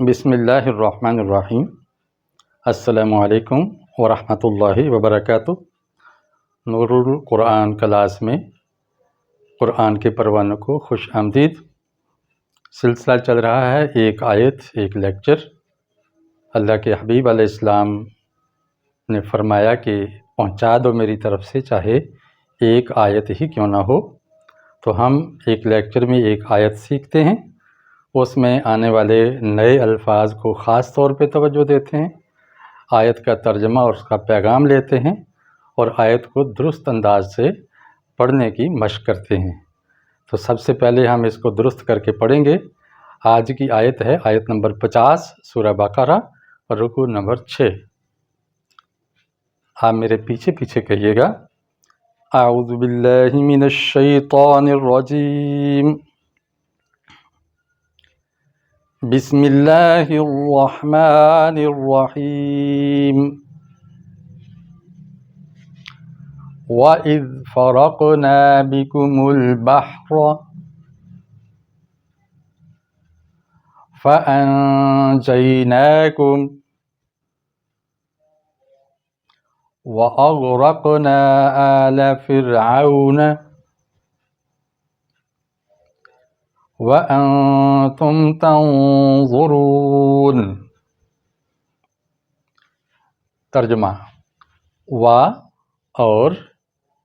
بسم اللہ الرحمن الرحیم۔ السلام علیکم ورحمۃ اللہ وبرکاتہ۔ نور القرآن کلاس میں قرآن کے پروانوں کو خوش آمدید۔ سلسلہ چل رہا ہے ایک آیت ایک لیکچر۔ اللہ کے حبیب علیہ السلام نے فرمایا کہ پہنچا دو میری طرف سے، چاہے ایک آیت ہی کیوں نہ ہو۔ تو ہم ایک لیکچر میں ایک آیت سیکھتے ہیں، اس میں آنے والے نئے الفاظ کو خاص طور پہ توجہ دیتے ہیں، آیت کا ترجمہ اور اس کا پیغام لیتے ہیں، اور آیت کو درست انداز سے پڑھنے کی مشق کرتے ہیں۔ تو سب سے پہلے ہم اس کو درست کر کے پڑھیں گے۔ آج کی آیت ہے آیت نمبر 50 سورہ بقرہ اور رکوع نمبر 6۔ آپ میرے پیچھے پیچھے کہیے گا، اعوذ باللہ من الشیطان الرجیم، بسم اللہ الرحمن الرحیم، وَإِذْ فَرَقْنَا بِكُمُ الْبَحْرَ فَأَنْجَيْنَاكُمْ وَأَغْرَقْنَا آلَ فِرْعَوْنَ وَأَنْتُمْ تَنْظُرُونَ۔ ترجمہ، اور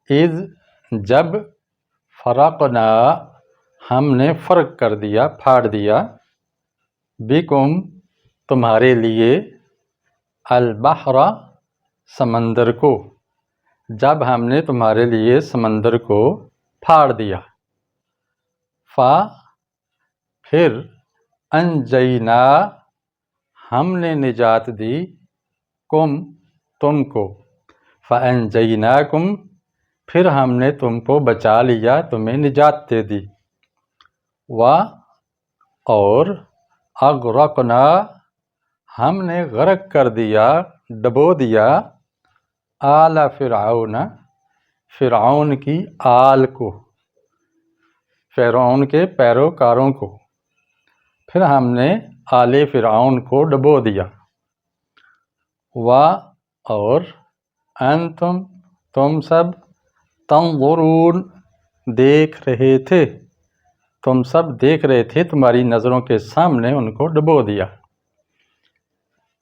اذ جب، فرقنا ہم نے فرق کر دیا، پھاڑ دیا، بکم تمہارے لیے، البحر سمندر کو، جب ہم نے تمہارے لیے سمندر کو پھاڑ دیا، پھر انجینا ہم نے نجات دی، تم کو، فانجیناکم پھر ہم نے تم کو بچا لیا، تمہیں نجات دے دی، اور اغرقنا ہم نے غرق کر دیا، ڈبو دیا، آل فرعون فرعون کی آل کو، فرعون کے پیروکاروں کو، پھر ہم نے آل فرعون کو ڈبو دیا، اور انتم تم سب تنظرون دیکھ رہے تھے، تم سب دیکھ رہے تھے، تمہاری نظروں کے سامنے ان کو ڈبو دیا۔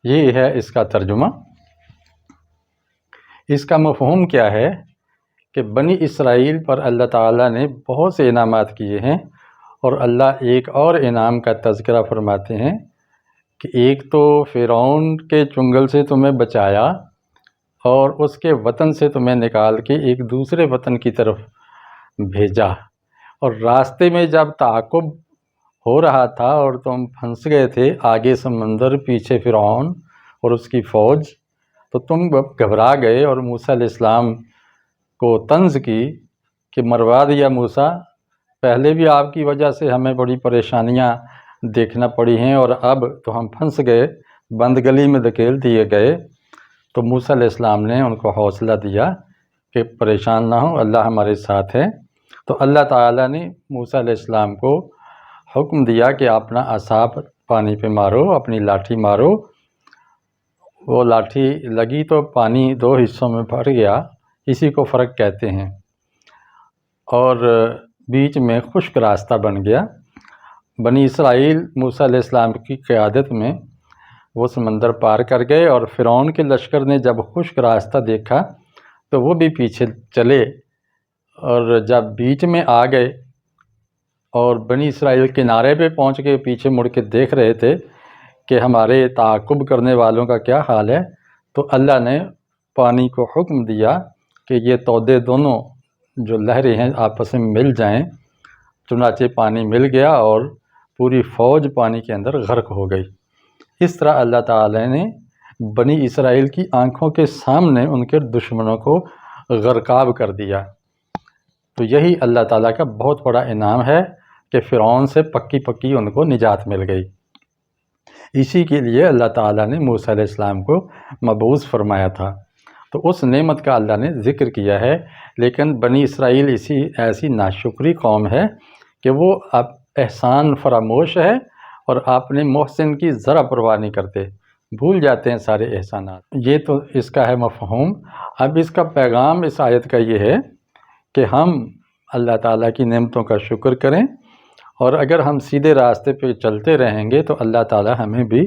یہ ہے اس کا ترجمہ۔ اس کا مفہوم کیا ہے کہ بنی اسرائیل پر اللہ تعالیٰ نے بہت سے انعامات کیے ہیں، اور اللہ ایک اور انعام کا تذکرہ فرماتے ہیں کہ ایک تو فرعون کے چنگل سے تمہیں بچایا، اور اس کے وطن سے تمہیں نکال کے ایک دوسرے وطن کی طرف بھیجا، اور راستے میں جب تعاقب ہو رہا تھا اور تم پھنس گئے تھے، آگے سمندر پیچھے فرعون اور اس کی فوج، تو تم گھبرا گئے اور موسیٰ علیہ السلام کو طنز کی کہ مروا دیا موسیٰ، پہلے بھی آپ کی وجہ سے ہمیں بڑی پریشانیاں دیکھنا پڑی ہیں، اور اب تو ہم پھنس گئے، بند گلی میں دھکیل دیے گئے۔ تو موسیٰ علیہ السلام نے ان کو حوصلہ دیا کہ پریشان نہ ہو، اللہ ہمارے ساتھ ہے۔ تو اللہ تعالیٰ نے موسیٰ علیہ السلام کو حکم دیا کہ اپنا عصا پانی پہ مارو، اپنی لاٹھی مارو۔ وہ لاٹھی لگی تو پانی دو حصوں میں بھر گیا، اسی کو فرق کہتے ہیں، اور بیچ میں خشک راستہ بن گیا۔ بنی اسرائیل موسیٰ علیہ السلام کی قیادت میں وہ سمندر پار کر گئے، اور فرعون کے لشکر نے جب خشک راستہ دیکھا تو وہ بھی پیچھے چلے، اور جب بیچ میں آ گئے اور بنی اسرائیل کنارے پہ پہنچ کے پیچھے مڑ کے دیکھ رہے تھے کہ ہمارے تعاقب کرنے والوں کا کیا حال ہے، تو اللہ نے پانی کو حکم دیا کہ یہ تودے دونوں جو لہریں ہیں آپس میں مل جائیں، چنانچہ پانی مل گیا اور پوری فوج پانی کے اندر غرق ہو گئی۔ اس طرح اللہ تعالی نے بنی اسرائیل کی آنکھوں کے سامنے ان کے دشمنوں کو غرقاب کر دیا۔ تو یہی اللہ تعالیٰ کا بہت بڑا انعام ہے کہ فرعون سے پکی ان کو نجات مل گئی۔ اسی کے لیے اللہ تعالیٰ نے موسیٰ علیہ السلام کو مبعوث فرمایا تھا۔ تو اس نعمت کا اللہ نے ذکر کیا ہے، لیکن بنی اسرائیل ایسی ناشکری قوم ہے کہ وہ اب احسان فراموش ہے، اور آپ نے محسن کی ذرا پرواہ نہیں کرتے، بھول جاتے ہیں سارے احسانات۔ یہ تو اس کا ہے مفہوم۔ اب اس کا پیغام اس آیت کا یہ ہے کہ ہم اللہ تعالیٰ کی نعمتوں کا شکر کریں، اور اگر ہم سیدھے راستے پہ چلتے رہیں گے تو اللہ تعالیٰ ہمیں بھی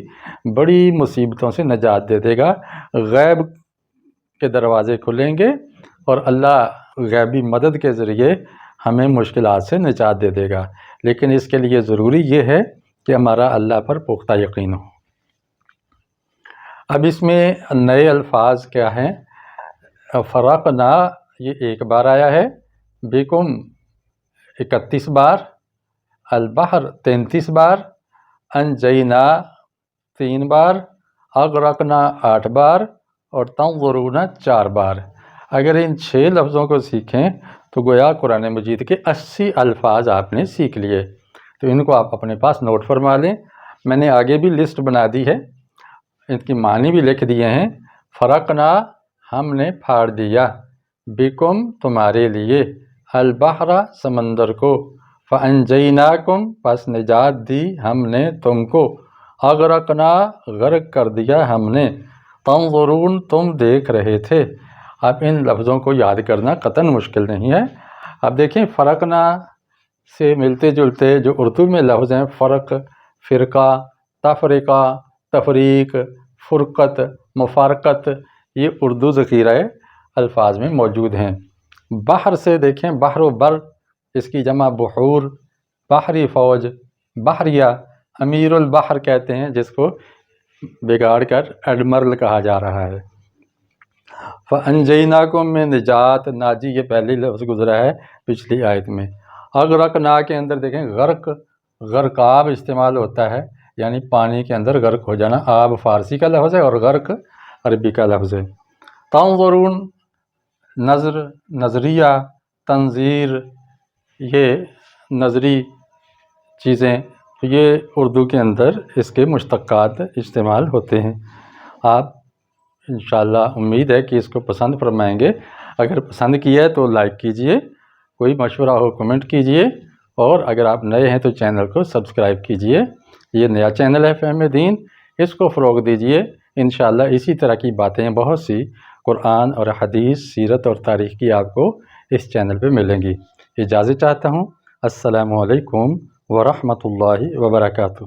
بڑی مصیبتوں سے نجات دے دے گا۔ غیب کے دروازے کھلیں گے اور اللہ غیبی مدد کے ذریعے ہمیں مشکلات سے نجات دے دے گا، لیکن اس کے لیے ضروری یہ ہے کہ ہمارا اللہ پر پختہ یقین ہو۔ اب اس میں نئے الفاظ کیا ہیں؟ فرقنا یہ ایک بار آیا ہے، بکم 31 بار، البحر 33 بار، انجینا 3 بار، اغرقنا 8 بار، اور تنظرون 4 بار۔ اگر ان 6 لفظوں کو سیکھیں تو گویا قرآن مجید کے 80 الفاظ آپ نے سیکھ لیے۔ تو ان کو آپ اپنے پاس نوٹ فرما لیں، میں نے آگے بھی لسٹ بنا دی ہے، ان کی معنی بھی لکھ دیے ہیں۔ فرقنا ہم نے پھاڑ دیا، بکم تمہارے لیے، البحر سمندر کو، فانجیناکم پس نجات دی ہم نے تم کو، اغرقنا غرق کر دیا ہم نے، تنظرون تم دیکھ رہے تھے۔ اب ان لفظوں کو یاد کرنا قطعاً مشکل نہیں ہے۔ اب دیکھیں فرقنا سے ملتے جلتے جو اردو میں لفظ ہیں، فرق، فرقہ، تفرقہ، تفریق، فرقت، مفارقت، یہ اردو ذخیرہ الفاظ میں موجود ہیں۔ بحر سے دیکھیں، بحر و بر، اس کی جمع بحور، بحری فوج، بحریہ، امیر البحر کہتے ہیں جس کو بگاڑ کر ایڈمرل کہا جا رہا ہے۔ فانجیناکم میں نجات، ناجی یہ پہلی لفظ گزرا ہے پچھلی آیت میں۔ اغرقنا کے اندر دیکھیں غرق، غرقاب استعمال ہوتا ہے، یعنی پانی کے اندر غرق ہو جانا۔ آب فارسی کا لفظ ہے اور غرق عربی کا لفظ ہے۔ تنظرون نظر، نظریہ، تنظیر، یہ نظری چیزیں، یہ اردو کے اندر اس کے مشتقات استعمال ہوتے ہیں۔ آپ انشاءاللہ امید ہے کہ اس کو پسند فرمائیں گے۔ اگر پسند کیا ہے تو لائک کیجئے، کوئی مشورہ ہو کمنٹ کیجئے، اور اگر آپ نئے ہیں تو چینل کو سبسکرائب کیجئے۔ یہ نیا چینل ہے فہم دین، اس کو فروغ دیجئے۔ انشاءاللہ اسی طرح کی باتیں بہت سی قرآن اور حدیث، سیرت اور تاریخ کی آپ کو اس چینل پہ ملیں گی۔ اجازت چاہتا ہوں، السلام علیکم ورحمۃ اللہ وبرکاتہ۔